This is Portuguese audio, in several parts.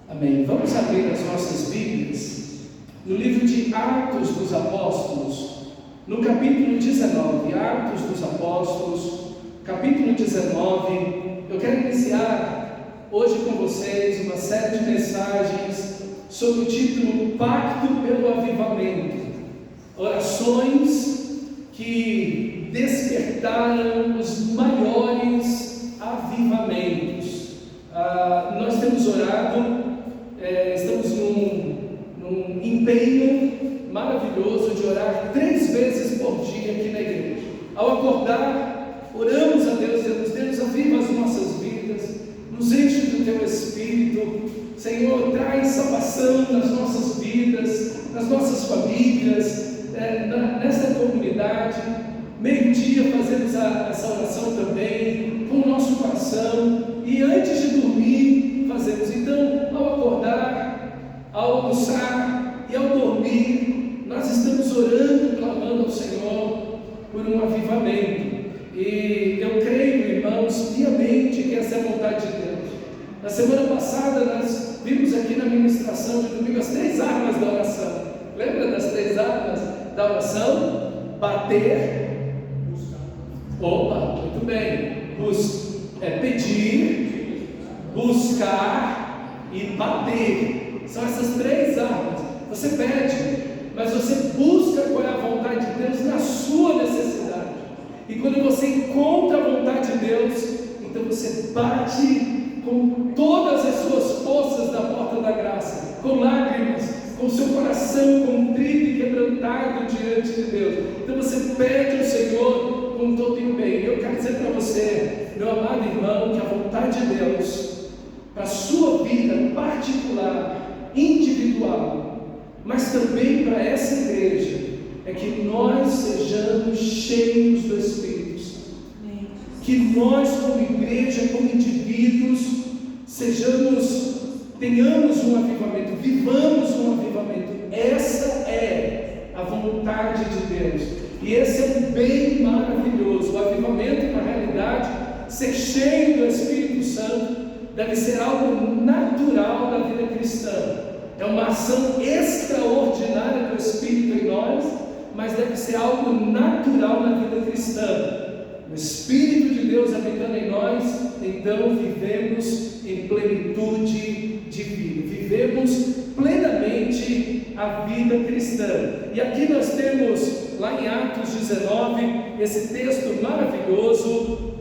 Amém. Vamos abrir as nossas Bíblias no livro de Atos dos Apóstolos, no capítulo 19. Atos dos Apóstolos, capítulo 19. Eu quero iniciar hoje com vocês uma série de mensagens sob o título Pacto pelo Avivamento. Orações que despertaram os maiores avivamentos. Nós temos orado, estamos num empenho maravilhoso de orar 3 vezes por dia aqui na igreja. Ao acordar, oramos a Deus, Deus aviva as nossas vidas, nos enche do Teu Espírito. Senhor, traz salvação nas nossas vidas, nas nossas famílias, nesta comunidade. Meio-dia fazemos essa oração também com o nosso coração, e antes de dormir fazemos. Então, ao acordar, ao almoçar e ao dormir, nós estamos orando, clamando ao Senhor por um avivamento. E eu creio, irmãos, piamente que essa é a vontade de Deus. Na semana passada nós vimos aqui na ministração de domingo as 3 armas da oração. Lembra das 3 armas da oração? Bater. Opa, muito bem. Pedir, buscar e bater. São essas 3 armas. Você pede, mas você busca qual é a vontade de Deus na sua necessidade. E quando você encontra a vontade de Deus, então você bate com todas as suas forças da porta da graça, com lágrimas, com seu coração contrito e quebrantado diante de Deus. Então você pede ao Senhor com todo o empenho. Eu quero dizer para você, meu amado irmão, que a vontade de Deus para a sua vida particular, individual, mas também para essa igreja, é que nós sejamos cheios do Espírito Santo. Que nós, como igreja, como indivíduos, tenhamos um avivamento, vivamos um avivamento. Essa é a vontade de Deus, e esse é um bem maravilhoso. O avivamento, na realidade, ser cheio do Espírito Santo, deve ser algo natural da vida cristã. É uma ação extraordinária do Espírito em nós, mas deve ser algo natural na vida cristã. O Espírito de Deus habitando em nós, então vivemos em plenitude de vida, vivemos plenamente a vida cristã. E aqui nós temos, lá em Atos 19, esse texto maravilhoso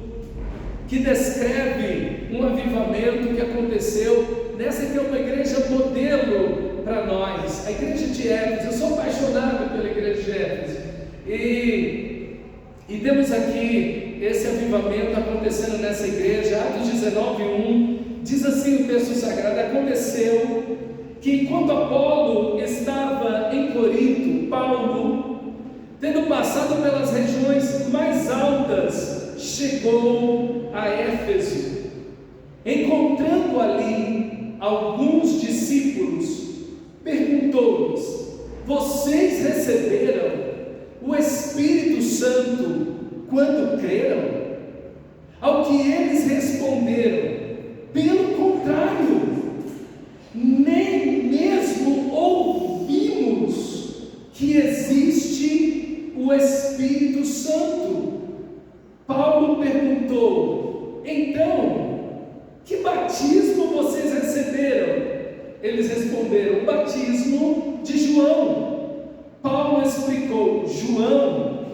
que descreve um avivamento que aconteceu nessa que é uma igreja modelo para nós, a igreja de Éfeso. Eu sou apaixonado pela igreja de Éfeso, e temos aqui esse avivamento acontecendo nessa igreja. Atos 19:1 diz assim o texto sagrado: aconteceu que enquanto Apolo estava em Corinto, Paulo, tendo passado pelas regiões mais altas, chegou a Éfeso. Encontrando ali alguns discípulos, perguntou-lhes: vocês receberam o Espírito Santo quando creram? Ao que eles responderam: pelo contrário, nem mesmo ouvimos que existe o Espírito Santo. Paulo perguntou: então, que batismo vocês receberam? Eles responderam: o batismo de João. Paulo explicou: João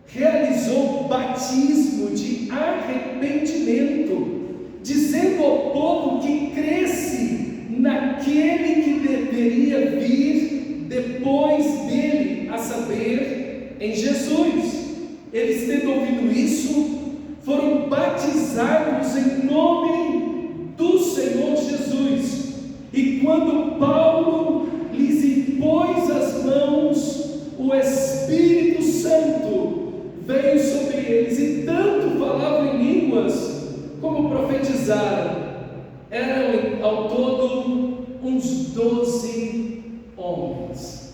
realizou batismo de arrependimento, dizendo ao povo que cresce naquele que deveria vir depois dele, a saber, em Jesus. Eles, tendo ouvido isso, foram batizados em nome do Senhor Jesus. E quando Paulo lhes impôs as mãos, o Espírito Santo veio sobre eles, e tanto falavam em línguas como profetizaram. Eram ao todo uns 12 homens.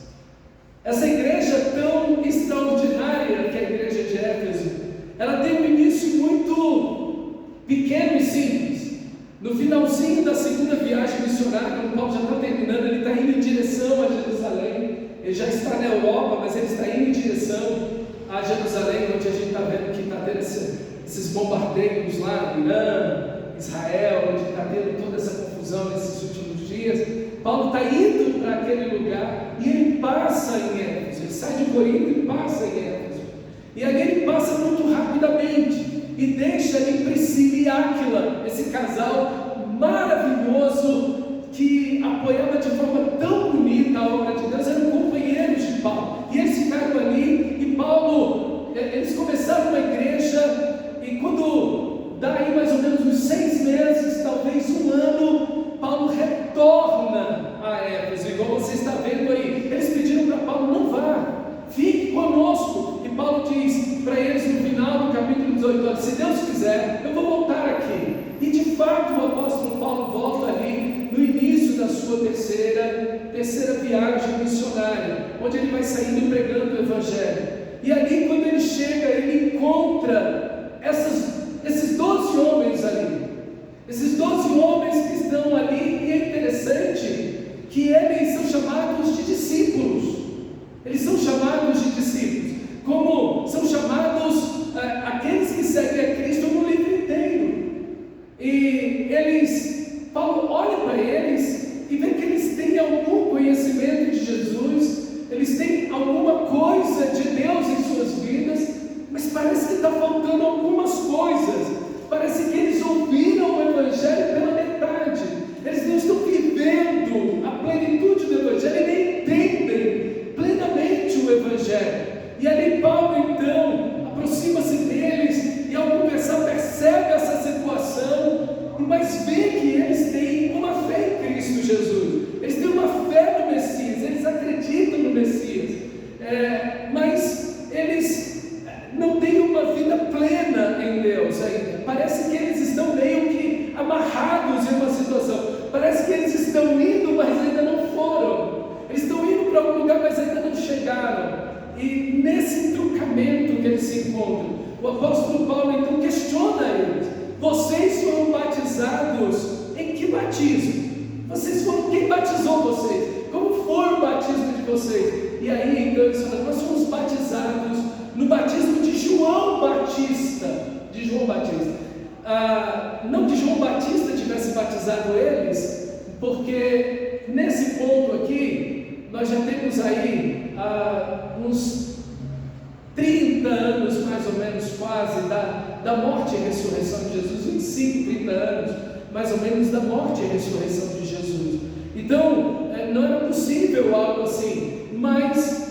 Essa igreja tão extraordinária que é a igreja de Éfeso, ela tem um início muito pequeno e simples. No finalzinho da segunda viagem missionária, quando Jerusalém, onde a gente está vendo que está tendo esses bombardeios lá, Irã, Israel, onde está tendo toda essa confusão nesses últimos dias. Paulo está indo para aquele lugar e ele passa em Éfeso. Ele sai de Corinto e passa em Éfeso. E aí ele passa muito rapidamente e deixa ali Priscila e Áquila, esse casal maravilhoso que apoiava de forma tão bonita a obra de Deus, eram companheiros de Paulo. E eles ficaram ali e Paulo, eles começaram uma igreja, e quando dá aí mais ou menos uns 6 meses, talvez um ano, Paulo retorna a Éfeso, igual você está vendo aí. Eles pediram para Paulo: não vá, fique conosco. E Paulo diz para eles no final do capítulo 18: olha, se Deus quiser, eu vou voltar aqui. E de fato o apóstolo Paulo volta ali no início da sua terceira viagem missionária, onde ele vai saindo pregando o Evangelho. E ali, quando ele chega, ele encontra esses 12 homens ali. Esses 12 homens que estão ali, e é interessante que eles são chamados de discípulos. Eles são chamados de discípulos, como são chamados aqueles que seguem a Cristo no livro inteiro. E Paulo olha para eles e vê que eles têm algum conhecimento de Jesus, eles têm alguma coisa de Deus em suas vidas, mas parece que está faltando algumas coisas. Parece que eles ouviram o Evangelho pela metade, eles não estão vivendo a plenitude do Evangelho e nem entendem plenamente o Evangelho. E ali Paulo então aproxima-se deles e ao conversar percebe essa situação, mas vê que eles têm uma fé em Cristo Jesus, eles têm uma fé no Messias, eles acreditam no Messias, mas eles não têm uma vida plena em Deus ainda. Parece que eles estão meio que amarrados em uma situação, parece que eles estão indo, mas ainda não foram, eles estão indo para algum lugar, mas ainda não chegaram. E nesse entroncamento que eles se encontram, o apóstolo Paulo então questiona eles: vocês foram batizados em que batismo? Quem batizou vocês? Como foi o batismo de vocês? E aí então eles falam: nós fomos batizados no batismo de João Batista. Não que João Batista tivesse batizado eles, porque nesse ponto aqui nós já temos aí uns 30 anos mais ou menos, quase, da morte e ressurreição de Jesus, 25, 30 anos mais ou menos da morte e ressurreição de Jesus. Então não era possível algo assim, mas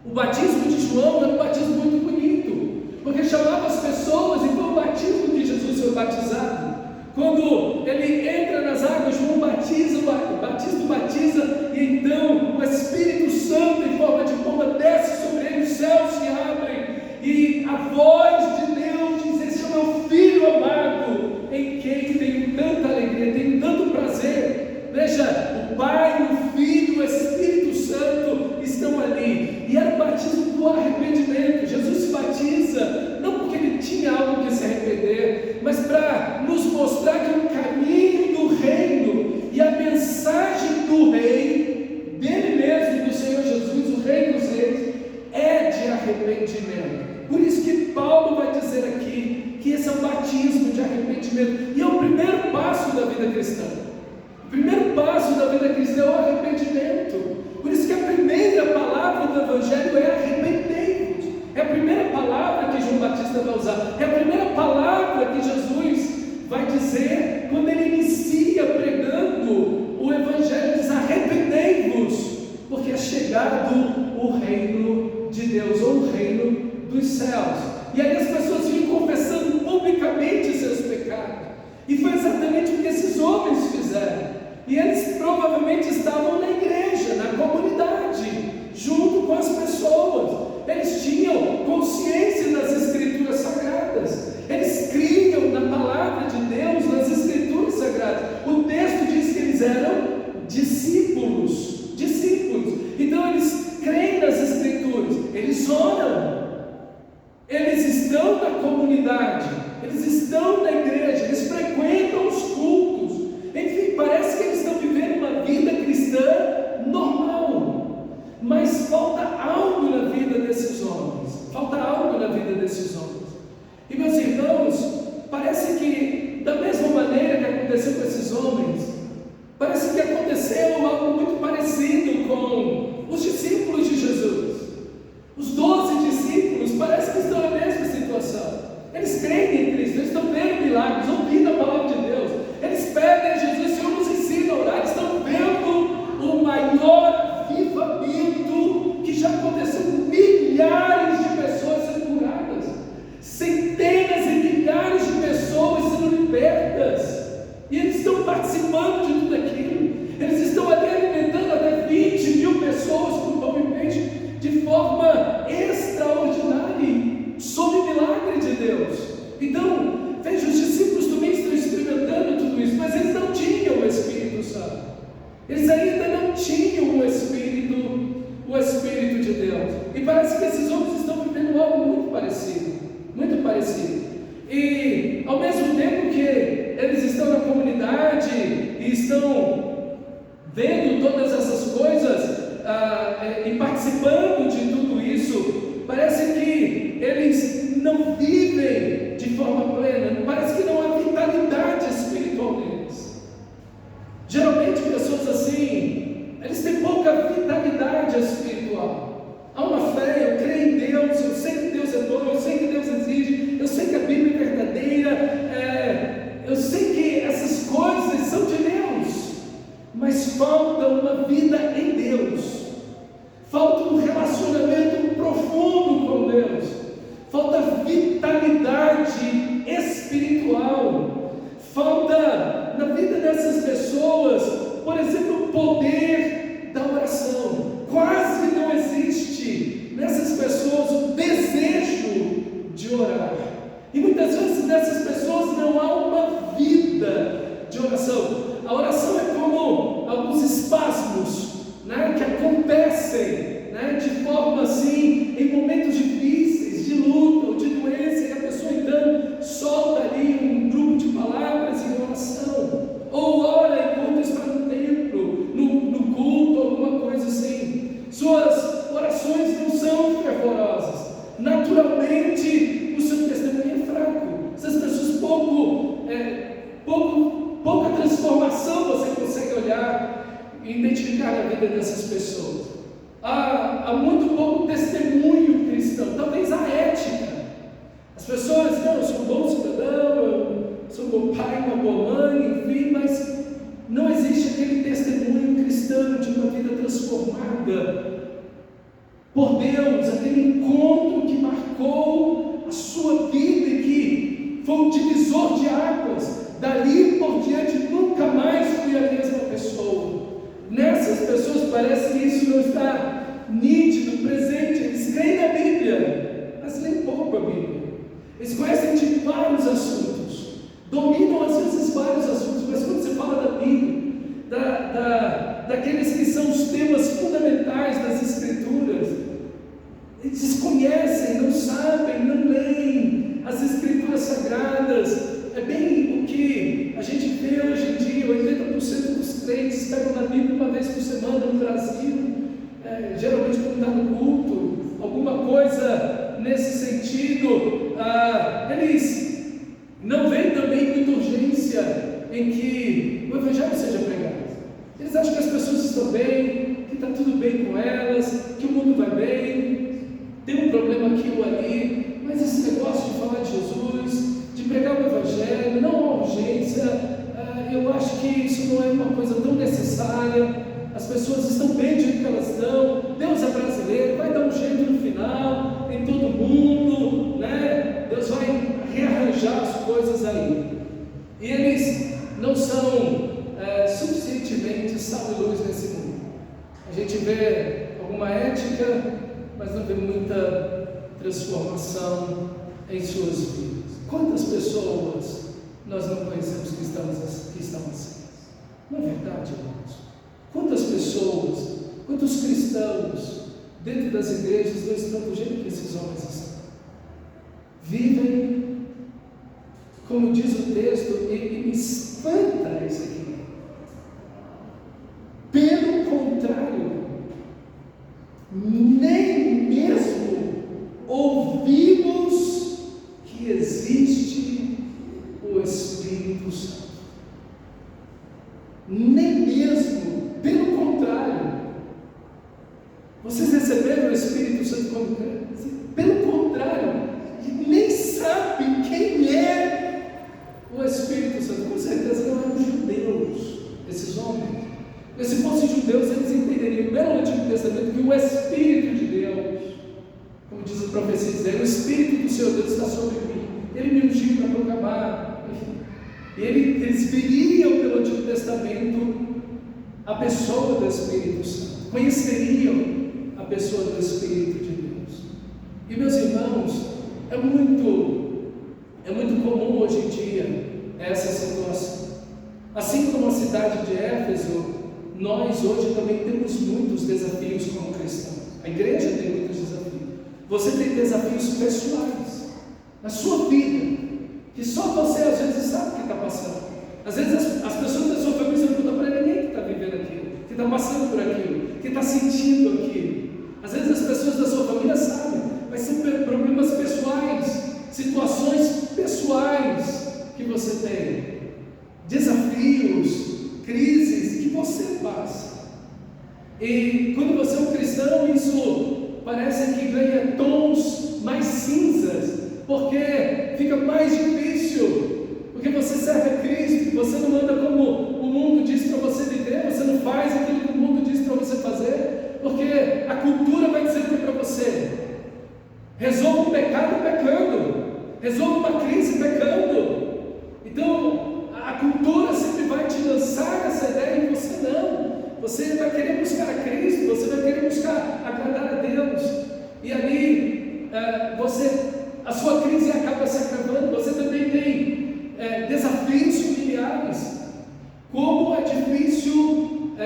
o batismo de João era um batismo muito bonito, porque chamava as pessoas, então o batismo de Jesus foi batizado. Quando ele entra nas águas, João batiza, o Batista batiza, e então o Espírito Santo em forma de pomba desce sobre ele, os céus se abrem, e a voz de Deus diz: esse é o meu Filho amado, em quem tenho tanta alegria, tenho tanto prazer. Veja, o Pai, o Filho, o Espírito Santo estão ali, e era o batismo do arrependimento. Jesus se batiza, não porque ele tinha algo que se arrepender, mas para nos mostrar que o caminho do reino e a mensagem do rei, dele mesmo, do Senhor Jesus, o Rei dos Reis, é de arrependimento. Por isso que Paulo vai dizer aqui que esse é o batismo de arrependimento, e é o primeiro passo da vida cristã. O primeiro passo da vida cristã é o arrependimento. Por isso que a primeira palavra do Evangelho é arrependei-vos. É a primeira palavra que João Batista vai usar, é a primeira palavra que Jesus vai dizer quando ele inicia pregando o Evangelho. Diz: arrependei-vos, porque é chegado o reino de Deus, ou o reino dos céus. E aí as pessoas vinham confessando publicamente seus pecados, e foi exatamente o que esses homens fizeram. E eles provavelmente estavam na igreja, na comunidade, junto com as pessoas. Eles tinham consciência das Escrituras Sagradas, eles criam na palavra de Deus, nas Escrituras Sagradas. O texto diz que eles eram discípulos. Então eles creem nas Escrituras, eles oram, eles estão na comunidade, eles estão na igreja, eles frequentam os cultos. Enfim, parece que eles estão vivendo uma vida cristã normal, mas falta algo na vida desses homens, falta algo Eles ainda não tinham o Espírito de Deus. E parece que esses homens estão vivendo algo muito parecido. Muito parecido. E ao mesmo tempo que eles estão na comunidade e estão vendo todas essas coisas e participando de tudo isso, parece que eles não vivem de forma plena. Parece que não há vitalidade espiritual neles. Geralmente pessoas assim, eles têm pouca vitalidade espiritual. Há uma fé, eu creio em Deus, eu sei que Deus é bom, eu sei que Deus existe, eu sei que a Bíblia é verdadeira, eu sei que essas coisas são de Deus, mas falta uma vida em Deus, falta um relacionamento profundo com Deus, falta vitalidade espiritual, falta na vida dessas pessoas, por exemplo, o poder da oração. Quase não existe nessas pessoas o desejo de orar. E muitas vezes nessas pessoas não há uma vida de oração. A oração é como alguns espasmos, né, que acontecem, né, de forma assim, em momentos difíceis, de luta ou de doença, e a pessoa então solta ali um grupo de palavras em oração, ou ora enquanto está no templo, no culto, alguma coisa assim. Suas orações não são fervorosas. Naturalmente, o seu testemunho é fraco. Essas pessoas pouca transformação você consegue olhar e identificar na vida dessas pessoas. Há muito pouco testemunho cristão, talvez a ética. As pessoas, não, eu sou um bom cidadão, eu sou um bom pai, uma boa mãe, enfim, mas não existe aquele testemunho cristão de uma vida transformada por Deus, aquele encontro que marcou a sua vida e que foi um divisor de águas. Dali por diante nunca mais fui a mesma pessoa. Nessas pessoas parece que isso não está nítido, presente. Eles creem na Bíblia, mas leem pouco a Bíblia. Eles conhecem de vários assuntos, dominam às vezes vários assuntos, mas quando você fala da Bíblia, daqueles que são os temas fundamentais das Escrituras, eles desconhecem, não sabem, não leem as Escrituras Sagradas. É bem o que a gente vê hoje em dia. 80% dos crentes pegam na Bíblia uma vez por semana no Brasil, geralmente quando está no culto, alguma coisa nesse sentido. Eles não veem também muita urgência em que o Evangelho seja pregado. Eles acham que as pessoas estão bem, que está tudo bem com elas, que o mundo vai bem, tem um problema aqui ou ali, mas esse negócio de falar de Jesus, de pregar o Evangelho, não há urgência. Eu acho que isso não é uma coisa tão necessária. As pessoas estão bem do jeito que elas estão. Deus é brasileiro, vai dar um jeito no final em todo mundo, né? Deus vai rearranjar as coisas aí. E eles não são suficientemente sal e luz nesse mundo. A gente vê alguma ética, mas não vê muita transformação em suas vidas. Quantas pessoas nós não conhecemos que estão assim? Não é verdade, irmãos? Quantas pessoas, quantos cristãos dentro das igrejas não estão do jeito que esses homens estão? Vivem, como diz o texto, e me espanta isso aqui. Pelo contrário, nem mesmo ouvimos que existe o Espírito Santo. Nem mesmo, pelo contrário. Vocês receberam o Espírito Santo quando creram? Pelo contrário, nem sabem quem é o Espírito Santo. Com certeza não eram judeus, esses homens. Porque se fossem judeus, eles entenderiam pelo Antigo Testamento que o Espírito de Deus, como diz a profecia de Isaías, o Espírito do Senhor Deus está sobre mim. Ele me ungiu para proclamar, enfim. E eles veriam pelo Antigo Testamento a pessoa do Espírito Santo, conheceriam a pessoa do Espírito de Deus. E meus irmãos, é muito comum hoje em dia essa situação. Assim como a cidade de Éfeso nós hoje também temos muitos desafios como cristãos. A igreja tem muitos desafios. Você tem desafios pessoais na sua vida, que só você às vezes sabe o que está passando. Às vezes as pessoas da sua família não contam para ninguém que está vivendo aquilo, que está passando por aquilo, que está sentindo aquilo. Às vezes as pessoas da sua família sabem, mas são problemas pessoais, situações pessoais que você tem, desafios, crises que você passa. E quando você é um cristão, isso parece que ganha tons mais cinzas, porque fica mais difícil, porque você serve a Cristo, você não anda como o mundo diz para você viver, você não faz aquilo que o mundo diz para você fazer, porque a cultura vai dizer para você: resolva um pecado pecando, resolva uma crise pecando. Então a cultura sempre vai te lançar essa ideia e você não. Você vai querer buscar a Cristo, você vai querer buscar agradar a Deus, e ali a sua crise acaba se agravando. Você também tem desafios familiares. Como é difícil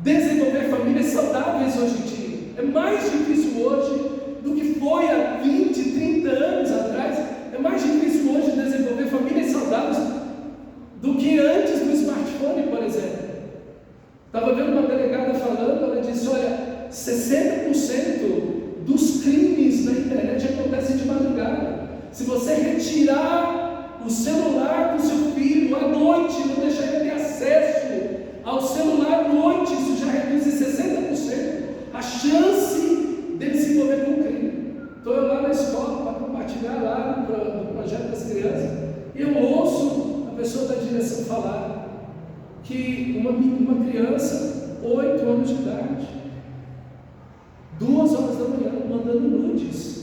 desenvolver famílias saudáveis hoje em dia. É mais difícil hoje do que foi há 20, 30 anos atrás. É mais difícil hoje desenvolver famílias saudáveis do que antes do smartphone, por exemplo. Estava vendo uma delegada falando, ela disse: olha, 60% dos crimes na internet acontecem de madrugada. Se você retirar o celular do seu filho à noite, não deixar ele ter acesso ao celular à noite, isso já reduz em 60% a chance dele se envolver com o crime. Estou eu lá na escola para compartilhar lá no projeto das crianças, e eu ouço a pessoa da direção falar que uma criança, 8 anos de idade, 2 horas da manhã, mandando nudes.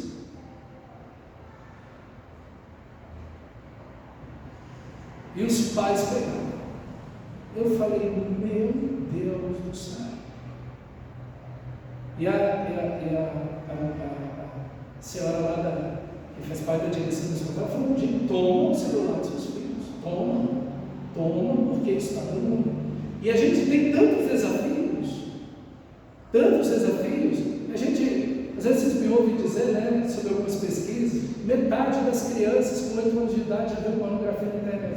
E os pais pegaram. Eu falei: meu Deus do céu. E a senhora lá que faz parte da direção da escola falou: gente, toma o celular dos seus filhos, toma, porque isso está dando ruim. E a gente tem tantos desafios, a gente, às vezes vocês me ouvem dizer, né, sobre algumas pesquisas, metade das crianças com 8 anos de idade já vê pornografia na internet.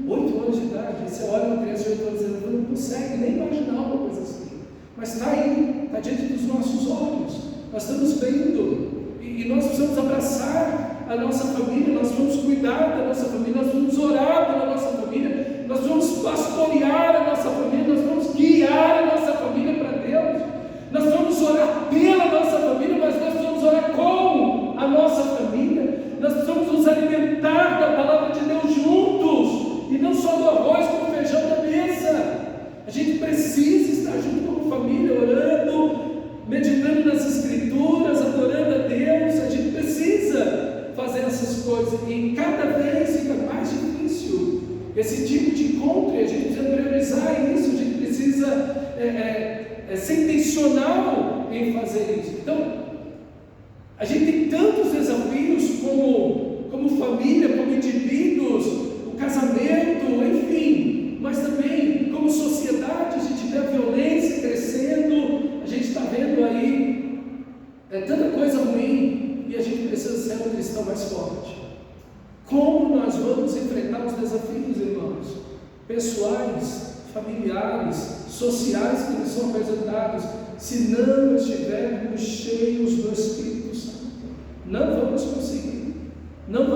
8 anos de idade, você olha uma criança de 8 anos de idade, não consegue nem imaginar uma coisa assim, mas está aí, está diante dos nossos olhos, nós estamos vendo, e nós precisamos abraçar a nossa família, nós vamos cuidar da nossa família, nós vamos orar pela nossa família, nós vamos pastorear a nossa família, nós vamos guiar a nossa família para Deus, nós vamos orar pela nossa família, mas nós vamos orar com a nossa família, nós precisamos nos alimentar da palavra de Deus juntos, e não só do arroz com o feijão da mesa. A gente precisa estar junto como família, orando, meditando nas Escrituras, adorando a Deus. A gente precisa fazer essas coisas, e cada vez fica mais difícil esse tipo de encontro, e a gente precisa priorizar isso, a gente precisa ser intencional em fazer isso. Então, a gente tem tantos desafios como família, como indivíduos, o casamento, enfim, mas também como sociedade. A gente vê a violência crescendo, a gente está vendo aí tanta coisa ruim, e a gente precisa ser um cristão mais forte. Como nós vamos enfrentar os desafios, irmãos, pessoais, familiares, sociais que nos são apresentados, se não estivermos cheios do Espírito Santo? Não vamos conseguir, não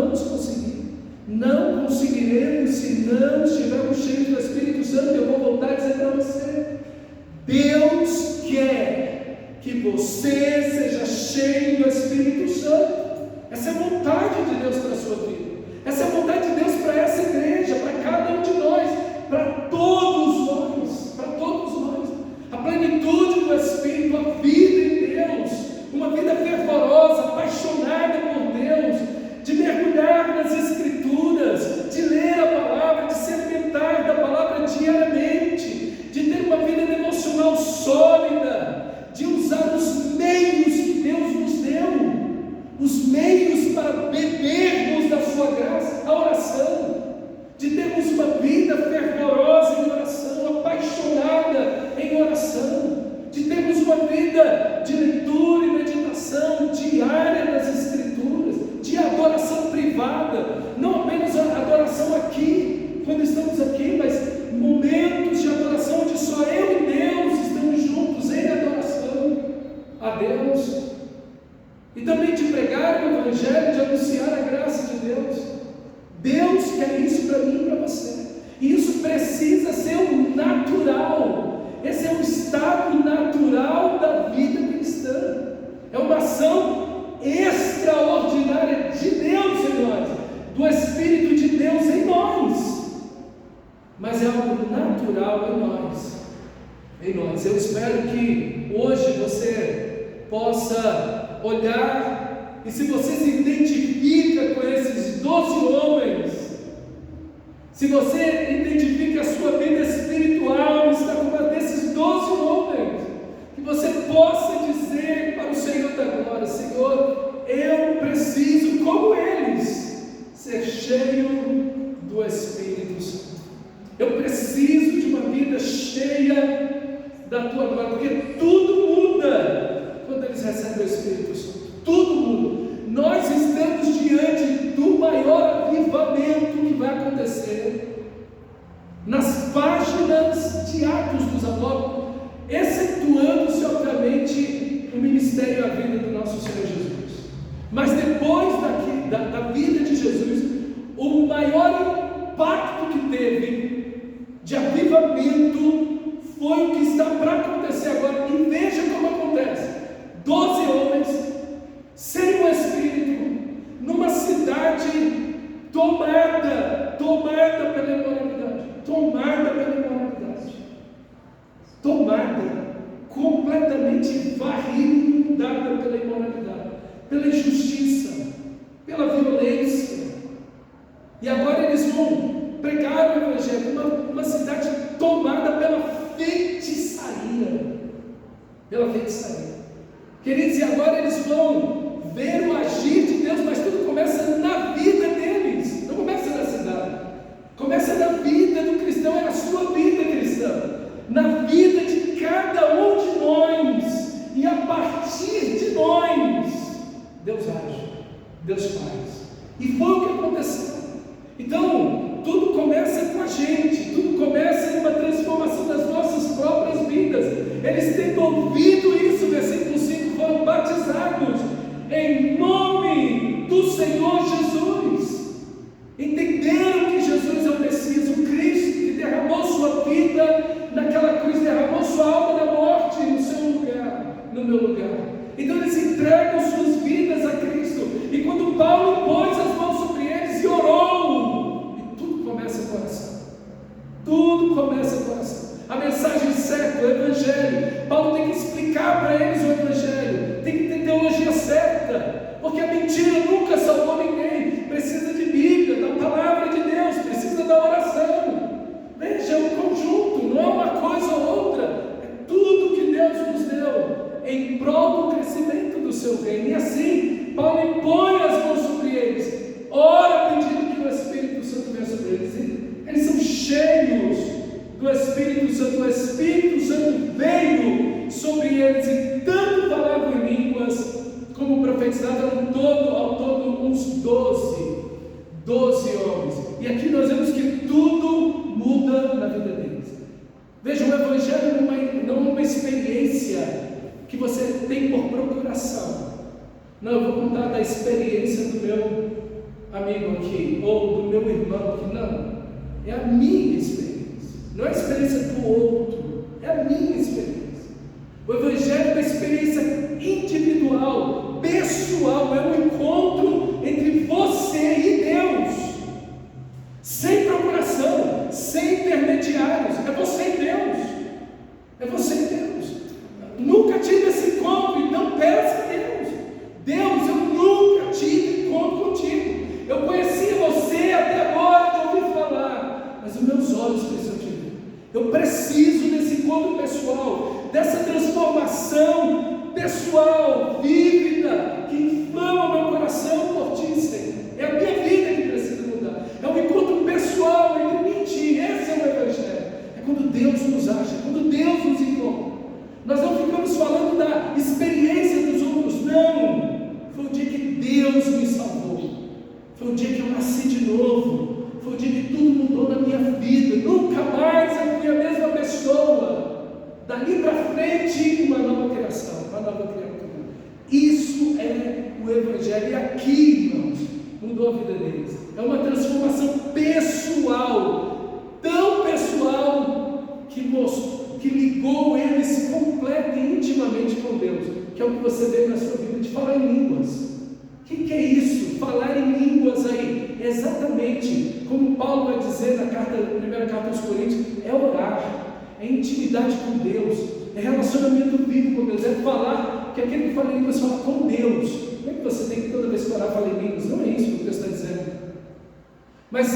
conseguiremos se não estivermos cheios do Espírito Santo. Eu vou voltar a dizer para você: Deus quer que você seja cheio do Espírito Santo. Essa é a vontade de Deus para a sua vida, essa é a vontade de Deus para essa igreja, para cada um de nós, para todos nós, a plenitude do Espírito, a vida em Deus, uma vida fervorosa, apaixonada por Deus, de mergulhar nas Escrituras, de ler a palavra, de se alimentar da palavra diariamente, de ter uma vida devocional sólida, de usar os meios que Deus nos deu, os meios para bebermos da sua Esse é o estado natural da vida cristã. É uma ação extraordinária de Deus em nós, do Espírito de Deus em nós. Mas é algo natural em nós. Eu espero que hoje você possa olhar, e se você se identifica com esses 12 homens, se você identifica a sua vida espiritual, está com uma desses 12 homens, que você possa dizer para o Senhor da glória: Senhor, eu preciso, como eles, ser cheio do Espírito Santo. Eu preciso de uma vida cheia da Tua glória, porque tudo muda quando eles recebem o Espírito Santo. Tudo muda. Nós estamos diante do maior avivamento que vai acontecer nas páginas de Atos dos Apóstolos, excetuando-se, obviamente, o ministério e a vida do nosso Senhor Jesus. Mas depois da vida de Jesus, o maior impacto que teve de avivamento foi o que está para acontecer agora. E veja como acontece: 12 homens sem o Espírito, numa cidade tomada pela imoralidade, completamente varrida, inundada pela imoralidade, pela injustiça, pela violência. E agora eles vão pregar o Evangelho, uma cidade tomada pela feitiçaria. Queridos, e agora eles vão ver o agir de Deus, mas tudo começa na vida deles, não começa na cidade, começa na vida do cristão, é na sua vida cristã, na vida de cada um de nós, e a partir de nós, Deus age, Deus faz, e foi o que aconteceu. Então, tudo começa com a gente, tudo começa em uma transformação das nossas próprias vidas. Eles tendo ouvido isso, versículo 5, foram batizados em nome do Senhor Jesus. Entenderam que Jesus é o Messias, o Cristo, que derramou sua vida naquela cruz, derramou sua alma na morte no seu lugar, no meu lugar. Então eles entregam suas vidas a Cristo. E quando Paulo pôs as mãos sobre eles e orou, e tudo começa com oração. Tudo começa com oração. A mensagem certa, o Evangelho. Paulo tem que explicar para eles o Evangelho, tem que ter teologia certa, porque a mentira nunca salvou ninguém. Precisa de Bíblia, da palavra de Deus, precisa da oração. Veja, é um conjunto, não é uma coisa ou outra, é tudo que Deus nos deu em prol do crescimento do seu reino. E assim, Paulo impõe as mãos sobre eles, ora pedindo que o Espírito Santo venha sobre eles. Eles são cheios do Espírito Santo. O Espírito Santo veio sobre eles, e tanto falavam em línguas como profetizavam. Ao todo uns 12 homens. E aqui nós vemos que tudo muda na vida deles. Veja, o Evangelho não é uma experiência que você tem por procuração. Não, eu vou contar da experiência do meu amigo aqui, ou do meu irmão aqui. Não, é a minha experiência. Não é a experiência do outro, é a minha experiência. O Evangelho é uma experiência individual, pessoal, é um encontro entre você e Deus, sem procuração, sem intermediários. É você e Deus, é você e Deus. Nunca tive esse encontro, então peça a Deus: Deus, eu nunca tive encontro contigo. Eu conhecia você até agora de ouvir falar, mas os meus olhos precisam te ver. Eu preciso desse encontro pessoal, dessa transformação pessoal, vívida, que inflama o meu coração por ti, Senhor. É a minha vida que precisa mudar. É um encontro pessoal entre mim e ti. Esse é o Evangelho. É quando Deus nos acha, quando Deus nos encontra. Nós não ficamos falando da experiência dos outros, não. Foi o dia que Deus me salvou. Foi o dia que eu nasci de novo. Foi o dia que tudo mudou na minha vida. Nunca mais eu fui a mesma pessoa. Dali para frente, uma nova criação, uma nova criatura. Deus, que é o que você vê na sua vida, de falar em línguas. O que é isso? Falar em línguas aí. É exatamente como Paulo vai dizer na primeira carta aos Coríntios, é orar, é intimidade com Deus, é relacionamento vivo com Deus, é falar, que aquele que fala em línguas fala com Deus. Não é que você tem que toda vez que orar falar em línguas, não é isso que o texto está dizendo. Mas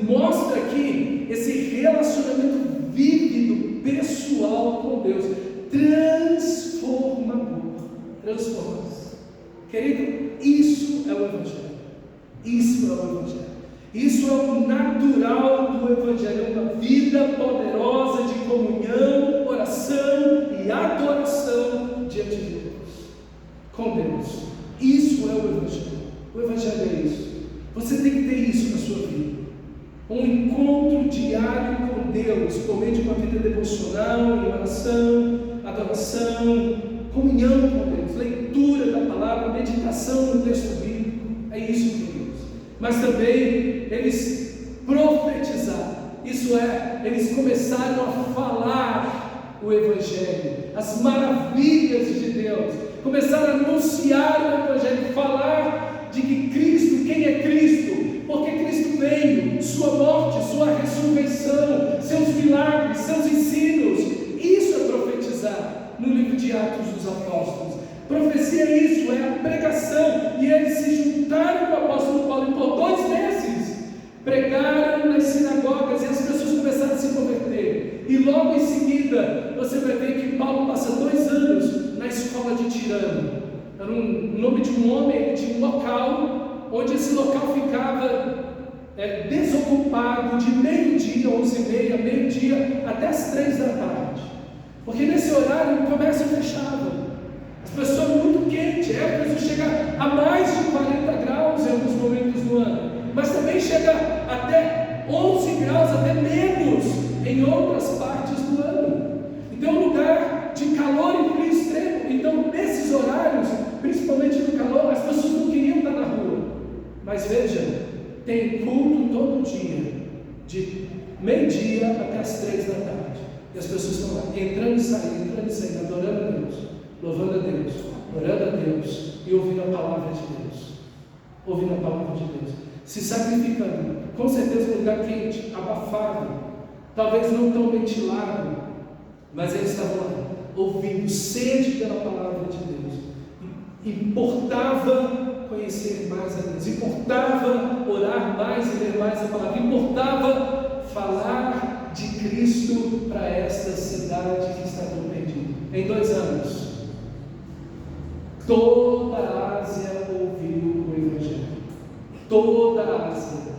mostra aqui esse relacionamento vívido, pessoal com Deus, transformador. Querido, isso é o Evangelho. Isso é o Evangelho. Isso é o natural do Evangelho, é uma vida poderosa de comunhão, oração e adoração diante de Deus, com Deus. Isso é o Evangelho. O Evangelho é isso. Você tem que ter isso na sua vida. Um encontro diário com Deus, por meio de uma vida devocional, em oração, adoração, comunhão com Deus, leitura da palavra, meditação no texto bíblico. É isso, queridos. Mas também eles profetizaram, isso é, eles começaram a falar o Evangelho, as maravilhas de Deus, começaram a anunciar o Evangelho, falar de que Cristo, quem é Cristo? Porque Cristo veio, sua morte, sua ressurreição, seus milagres, seus ensinos. Isso é profetizar no livro de Atos dos Apóstolos. Profecia é isso, é a pregação. E eles se juntaram com o apóstolo Paulo e por 2 meses pregaram nas sinagogas e as pessoas começaram a se converter. E logo em seguida você vai ver que Paulo passa 2 anos na escola de Tirano. Era o nome de um homem, ele tinha um local onde esse local ficava desocupado de meio-dia, 11h30, meio-dia, até as 3 da tarde. Porque nesse horário o comércio fechava. As pessoas muito quentes, preciso chegar a mais de 40 graus em alguns momentos do ano. Mas também chega até 11 graus, até menos, em outras partes do ano. Então, um lugar de calor e frio extremo. Então, nesses horários, principalmente no calor, as pessoas não queriam estar na rua. Mas veja, tem culto todo dia, de meio-dia até as 3 da tarde. E as pessoas estão lá, entrando e saindo, adorando a Deus, louvando a Deus, orando a Deus e ouvindo a palavra de Deus. Ouvindo a palavra de Deus. Se sacrificando, com certeza um lugar quente, abafado, talvez não tão ventilado, mas eles estavam lá, ouvindo, sede pela palavra de Deus. Importava conhecer mais a Deus, importava orar mais e ler mais a palavra, importava falar de Cristo para esta cidade que está tão perdida. Em 2 anos, toda a Ásia ouviu o Evangelho. Toda a Ásia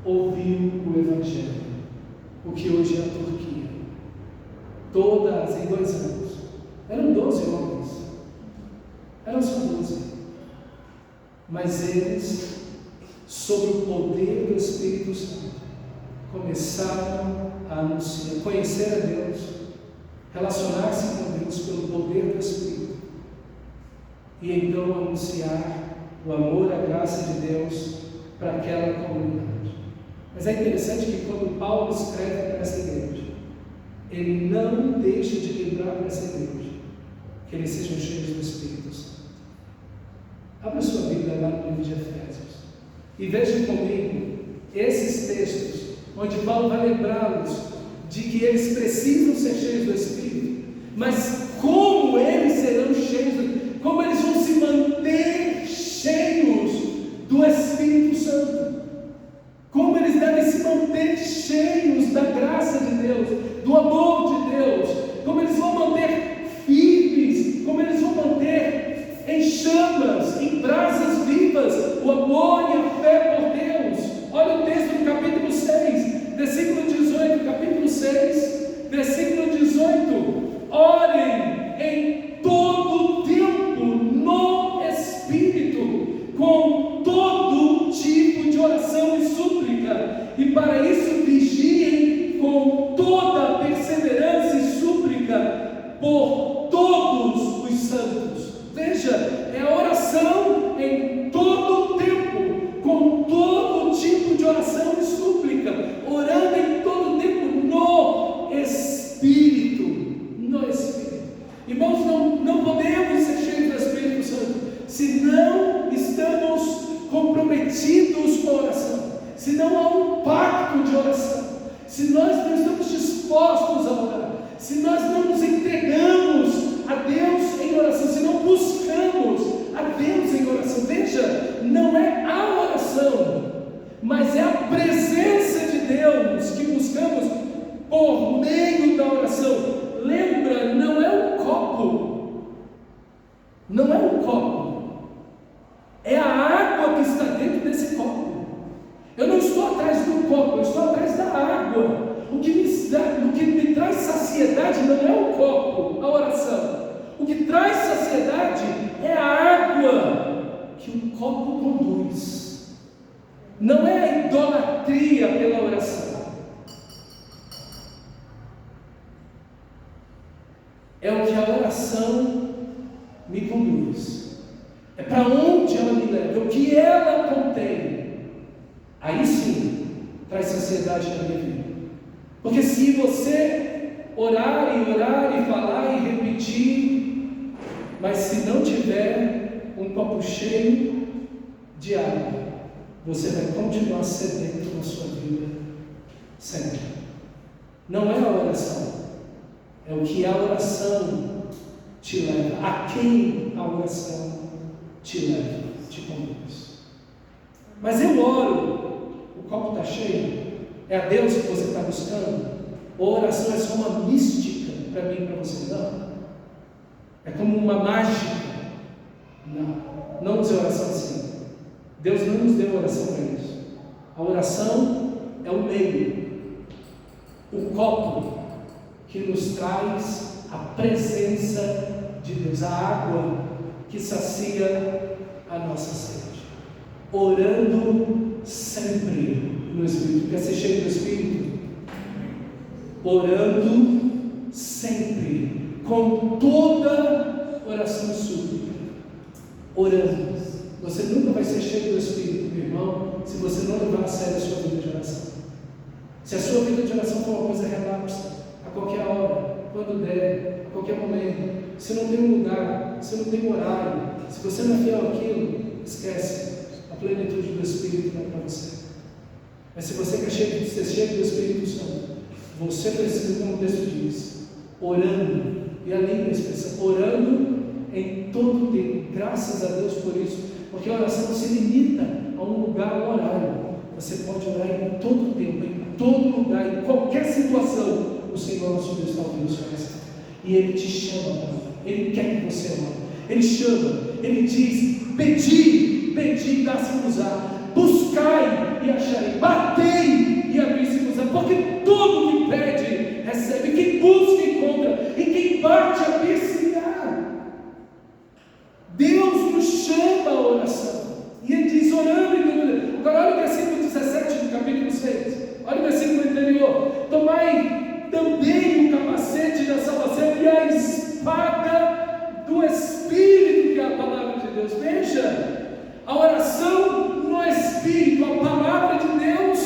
ouviu o Evangelho. O que hoje é a Turquia. Toda a Ásia, em 2 anos. Eram 12 homens. Eram só 12. Mas eles, sob o poder do Espírito Santo, começaram a anunciar, conhecer a Deus, relacionar-se com Deus pelo poder do Espírito, e então anunciar o amor, a graça de Deus para aquela comunidade. Mas é interessante que quando Paulo escreve para essa igreja, ele não deixa de lembrar para essa igreja que eles sejam cheios do Espírito Santo. Abra sua Bíblia lá no livro de Efésios e veja comigo esses textos onde Paulo vai lembrá-los de que eles precisam ser cheios do Espírito, mas como eles serão cheios, como eles vão se manter cheios do Espírito Santo, como eles devem se manter cheios da graça de Deus, do amor de Deus, como eles vão manter firmes, como eles vão manter em chamas, em brasas vivas, o amor e a fé por Deus. Olha o texto do capítulo 6, versículo 18, capítulo 6, versículo 18: orem em todo o tempo, dispostos a orar, se nós não nos entregamos a Deus em oração, se não buscamos a Deus em oração, veja, não é a oração, mas é a presença de Deus que buscamos por meio da oração. Lembra, não é um copo, não é um copo, é a água que está dentro desse copo. Eu não estou atrás do copo, eu estou atrás da água. O que me traz saciedade não é o copo, a oração. O que traz saciedade é a água que o copo conduz. Não é a idolatria pela oração. É o que a oração me conduz. É para onde ela me leva, é o que ela contém. Aí sim, traz saciedade na minha vida. Porque se você orar e falar e repetir, mas se não tiver um copo cheio de água, você vai continuar sedento na sua vida sempre. Não é a oração, é o que a oração te leva, a quem a oração te leva, te conduz. Mas eu oro, o copo está cheio, é a Deus que você está buscando? Ou a oração é só uma mística para mim e para você? Não. É como uma mágica. Não use oração assim. Deus não nos deu oração para isso. A oração é o meio, o copo que nos traz a presença de Deus, a água que sacia a nossa sede. Orando sempre no Espírito. Quer ser cheio do Espírito? Orando sempre, com toda oração e súplica. Orando. Você nunca vai ser cheio do Espírito, meu irmão, se você não levar a sério a sua vida de oração. Se a sua vida de oração for uma coisa relapsa, a qualquer hora, quando der, a qualquer momento, se não tem um lugar, se não tem um horário, se você não é fiel àquilo, esquece. A plenitude do Espírito não é para você. Mas se você quer ser cheio do Espírito Santo, você precisa, como o texto diz, orando, e a linda expressão, orando em todo o tempo. Graças a Deus por isso, porque a oração não se limita a um lugar, a um horário. Você pode orar em todo o tempo, em todo lugar, em qualquer situação. O Senhor nosso Deus está ouvindo o seu coração. E Ele te chama, Ele quer que você ore. Ele chama, Ele diz: pedi, pedi, dá-se-vos-á. Buscai e acharei, batei e abri-se-vos-á, porque todo que pede, recebe, quem busca, encontra, e quem bate, abrir-se-á. Deus nos chama a oração, e Ele diz, orando em tudo. Agora olha o versículo 17 do capítulo 6, olha o versículo anterior: tomai também o capacete da salvação e a espada do Espírito, que é a palavra de Deus. Veja, a oração no Espírito, a palavra de Deus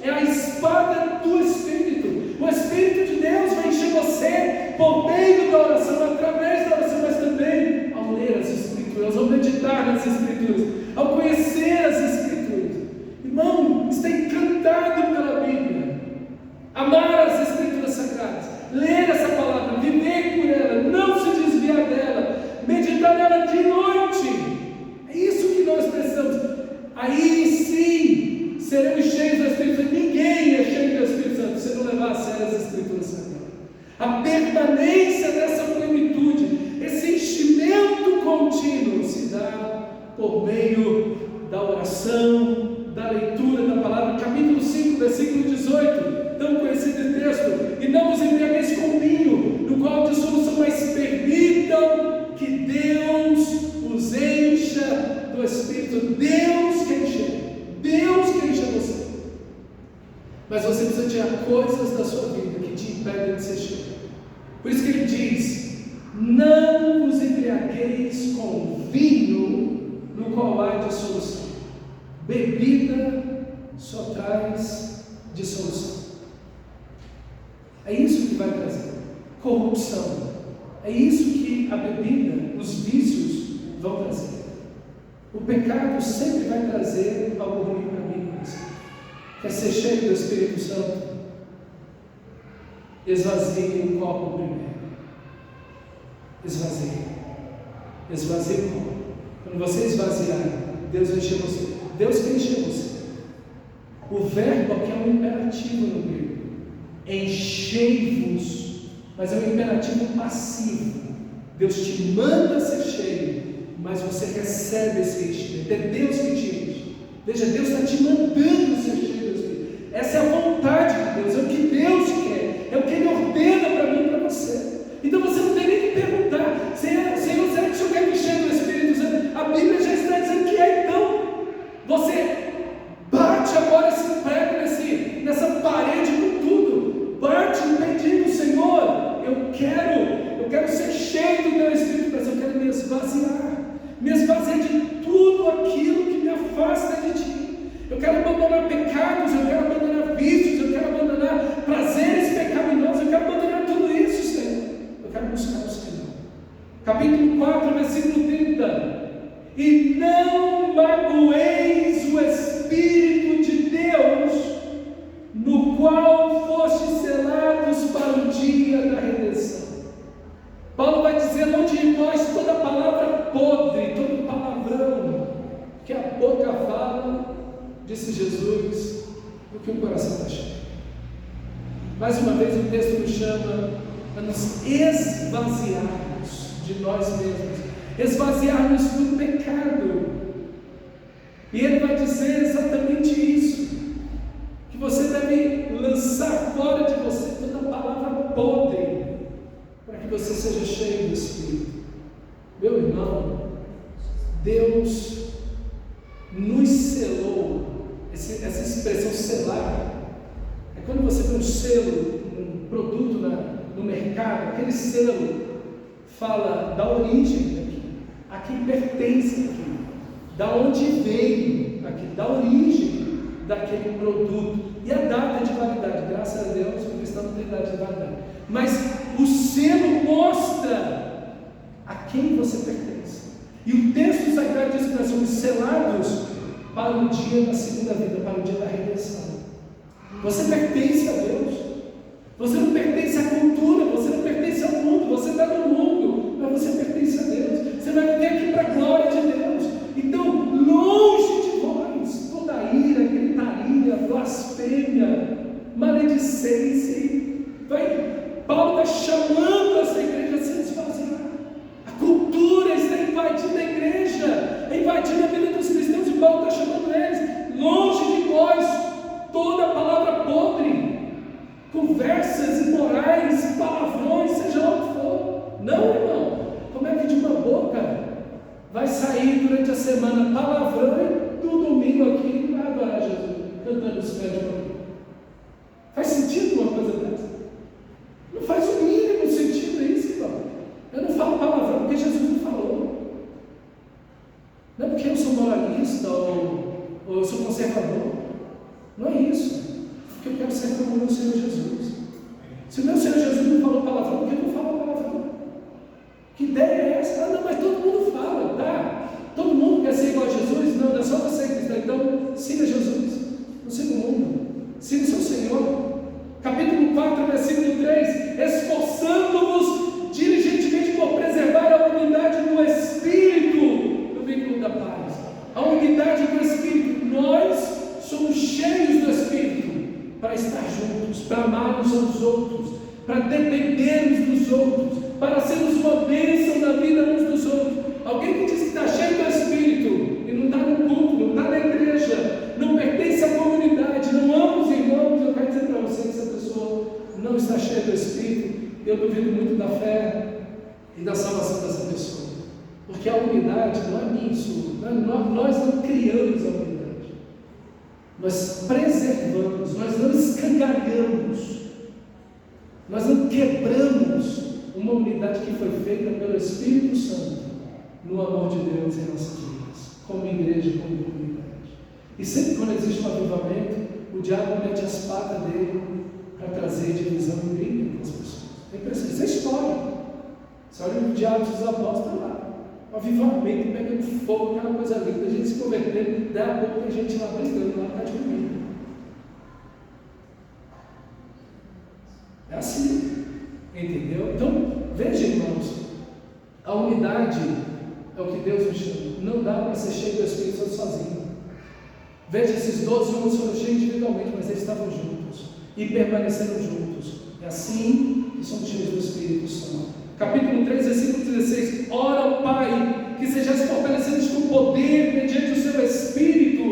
é a espada do Espírito. O Espírito de Deus vai encher você por meio da oração, através da oração, mas também ao ler as Escrituras, ao meditar nas Escrituras, ao conhecer as Escrituras. Irmão, está encantado pela Bíblia, amar as Escrituras sagradas, ler essa palavra, viver por ela, não se desviar dela, meditar nela de noite. É isso que nós precisamos. Aí sim seremos cheios do Espírito Santo. Ninguém é cheio do Espírito Santo se não levar a sério as Escrituras sagradas. A permanência dessa plenitude, esse enchimento contínuo, se dá por meio da oração, da leitura da palavra. Capítulo 5, versículo 18, tão conhecido texto: e não vos embriagueis com vinho, no qual dissolução, mas permitam que Deus os encha do Espírito. Deus quer encher você. Mas você precisa tirar coisas da sua vida que te impedem de ser cheio. Por isso que ele diz: não vos embriagueis com vinho, no qual há dissolução. Bebida só traz dissolução. É isso que vai trazer corrupção. É isso que a bebida, os vícios vão trazer. O pecado sempre vai trazer algo ruim para mim. Quer ser cheio do Espírito Santo? Esvazie o copo primeiro. Esvazie. Esvazie o copo. Quando você esvaziar, Deus vai encher você. Deus quer encher você. O verbo aqui é um imperativo no grego. Enchei-vos. Mas é um imperativo passivo. Deus te manda ser cheio, mas você recebe esse enchimento. É Deus que te enche. Veja, Deus está te mandando ser cheio do Espírito. Essa é a vontade de Deus, é o que Deus quer, é o que Ele ordena para mim e para você. Então você não tem nem que perguntar: Senhor, será que o Senhor quer me encher do Espírito Santo? A Bíblia já está dizendo que é. Então você bate agora esse prego nessa parede com tudo. Bate pedindo: Senhor, eu quero ser cheio do Teu Espírito, mas eu quero me esvaziar de tudo aquilo que me afasta de Ti. Eu quero abandonar pecados, eu quero abandonar vícios, eu quero abandonar prazeres pecaminosos, eu quero abandonar tudo isso, Senhor. Eu quero buscar o Senhor. Capítulo 4, versículo 30. E não magoeis o Espírito de Deus, no qual fostes selados para o dia da redenção. Paulo vai dizer: longe de nós toda palavra podre, todo palavrão que a boca fala, disse Jesus, do que o coração está cheio. Mais uma vez o texto nos chama a nos esvaziarmos de nós mesmos, esvaziarmos do pecado. E ele vai dizer exatamente isso, que você deve lançar fora de você toda palavra podre, para que você seja cheio do Espírito. Meu irmão, Deus nos selou. Essa expressão selar é quando você vê um selo, um produto no mercado. Aquele selo fala da origem daquilo, a quem pertence aquilo, da onde veio aquilo, da origem daquele produto e a data de validade. Graças a Deus o cristão não tem data de validade, mas o selo mostra a quem você pertence. E o texto sagrado diz que nós somos selados para o dia da segunda vida, para o dia da redenção. Você pertence a Deus. Você não pertence à cultura, você não pertence ao mundo. Você está no mundo, mas você pertence a Deus. Você vai viver aqui para a glória de Deus. Então, longe de vós toda ira, gritaria, blasfêmia, maledicência. Paulo está chamando essa igreja a se esvaziar. A cultura está invadindo a igreja, invadindo a vida dos cristãos, e Paulo está chamando eles: longe de vós toda palavra podre, conversas imorais, palavrões, seja lá o que for. Não, irmão. Como é que de uma boca vai sair durante a semana palavrão e no domingo aqui vai adorar Jesus, cantando os pés de uma? Faz sentido uma coisa dessa? Não faz o mínimo sentido isso, irmão. Eu não falo palavrão porque Jesus não falou. Não é porque eu sou moralista ou eu sou conservador. Não é isso. Porque eu quero ser como o meu Senhor Jesus. Se o meu Senhor Jesus não falou palavrão, por que eu não falo palavrão? Que ideia é essa? Ah, não, mas todo mundo fala, tá? Todo mundo quer ser igual a Jesus? Não, não é só você que está. Então, siga Jesus. Não siga o mundo. Siga o seu Senhor. Capítulo 4, versículo 3: esforçando-vos diligentemente por preservar a unidade do Espírito, no vínculo da paz. A unidade do Espírito. Nós somos cheios do Espírito para estar juntos, para amar uns aos outros, para dependermos dos outros, para sermos uma bênção na vida uns dos outros. Alguém que diz que está cheio do Espírito e não está no culto, não está na igreja, não pertence à comunidade, não ama os irmãos, eu quero dizer para você que essa pessoa não está cheia do Espírito. Eu duvido muito da fé e da salvação dessa pessoa, porque a unidade não é minha, nós não criamos a unidade, nós preservamos, nós não escangalhamos, nós não quebramos uma unidade que foi feita pelo Espírito Santo no amor de Deus em nossas vidas, como igreja, como comunidade. E sempre quando existe um avivamento, o diabo mete as patas dele para trazer divisão e briga com as pessoas. É impressionante, isso é história. Você olha o diabo dos apóstolos lá, o avivamento pegando fogo, aquela coisa linda, a gente se convertendo, daí a pouco tem gente lá brigando, lá está de comida. É assim, entendeu? Então, veja, irmãos, a unidade é o que Deus nos chama. Não dá para ser cheio do Espírito Santo sozinho. Veja, esses 12 homens foram cheios individualmente, mas eles estavam juntos e permaneceram juntos. É assim que somos cheios do Espírito Santo. Capítulo 3, versículo 16. Ora, Pai, que sejais fortalecidos com poder mediante o seu Espírito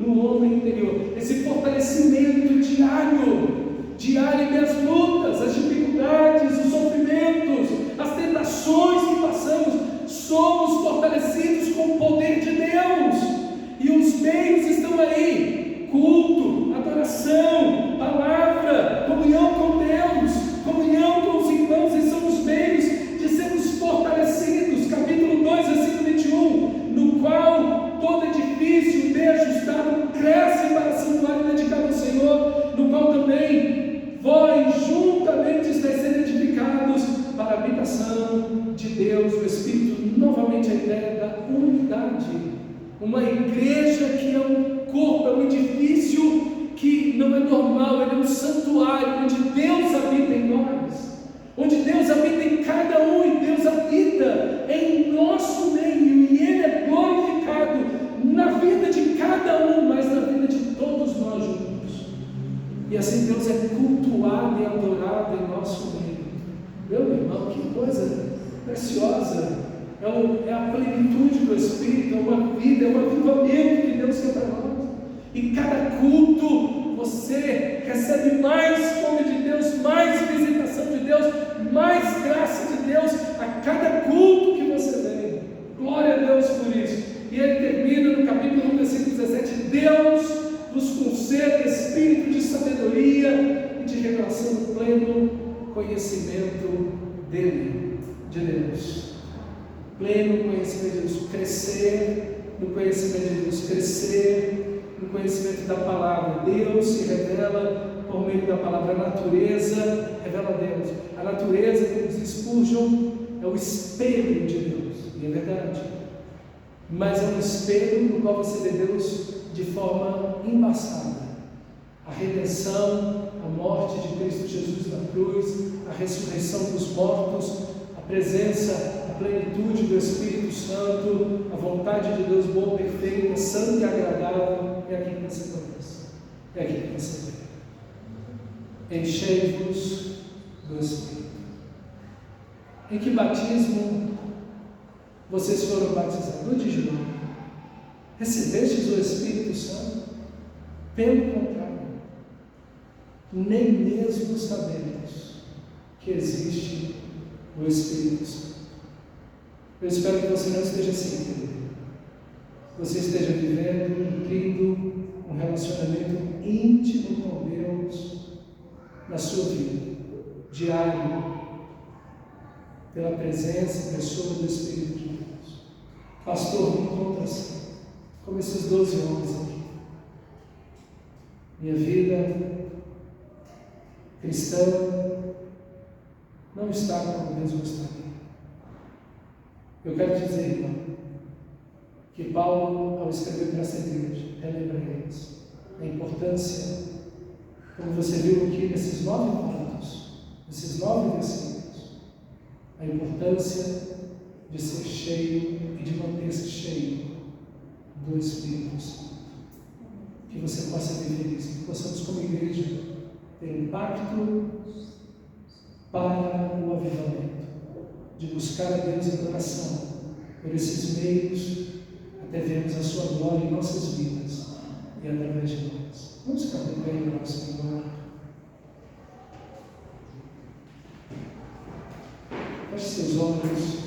no homem interior. Esse fortalecimento diário em as lutas, as dificuldades, os sofrimentos, as tentações que passamos, somos fortalecidos com o poder de Deus. E os meios estão aí: culto, adoração, palavra, comunhão com Deus, comunhão com os irmãos, e são os meios de sermos fortalecidos. Capítulo 2, versículo 21, no qual todo edifício bem ajustado cresce para santuário dedicado ao Senhor, no qual também vós juntamente estáis sendo edificados para a habitação de Deus, o Espírito. Novamente a ideia da unidade. Uma igreja que é um corpo, é um edifício que não é normal, ele é um santuário onde Deus habita em nós, onde Deus habita em cada um, e Deus habita em nosso meio, e Ele é glorificado na vida de cada um, mas na vida de todos nós juntos. E assim Deus é cultuado e adorado em nosso meio. Meu irmão, que coisa preciosa! É a plenitude do Espírito, é uma vida, é um avivamento que Deus quer para nós. E cada culto você recebe mais fome de Deus, mais visitação de Deus, mais graça de Deus a cada culto que você vem. Glória a Deus por isso. E ele termina no capítulo 1, versículo 17: Deus nos concede espírito de sabedoria e de revelação no pleno conhecimento dele, de Deus. Pleno conhecimento de Deus, crescer no conhecimento de Deus, crescer no conhecimento da palavra. Deus se revela por meio da palavra. A natureza revela a Deus. A natureza, como diz Spurgeon, é o espelho de Deus, e é verdade, mas é um espelho no qual você vê Deus de forma embaçada. A redenção, a morte de Cristo Jesus na cruz, a ressurreição dos mortos, a presença, a plenitude do Espírito Santo, a vontade de Deus boa, perfeita, santa e agradável, é aqui que você conhece, é aqui que você vê. Enchei-vos do Espírito. Em que batismo vocês foram batizados? No de João. Recebestes o Espírito Santo? Pelo contrário, nem mesmo sabemos que existe o Espírito Santo. Eu espero que você não esteja assim, querido. Você esteja vivendo, nutrindo um relacionamento íntimo com Deus na sua vida, diário, pela presença e pessoa do Espírito de Deus. Pastor, me encontra assim, como esses 12 homens aqui. Minha vida cristã não está como Deus gostaria. Eu quero dizer, irmão, que Paulo, ao escrever para essa igreja, relembra eles a importância, como você viu aqui nesses 9 pontos, nesses 9 versículos, a importância de ser cheio e de manter-se cheio do Espírito Santo. Que você possa viver isso, que possamos como igreja ter um pacto para o avivamento, de buscar a Deus em oração, por esses meios, até vermos a sua glória em nossas vidas e através de nós. Vamos ficar de pé em nosso Senhor. Feche seus olhos.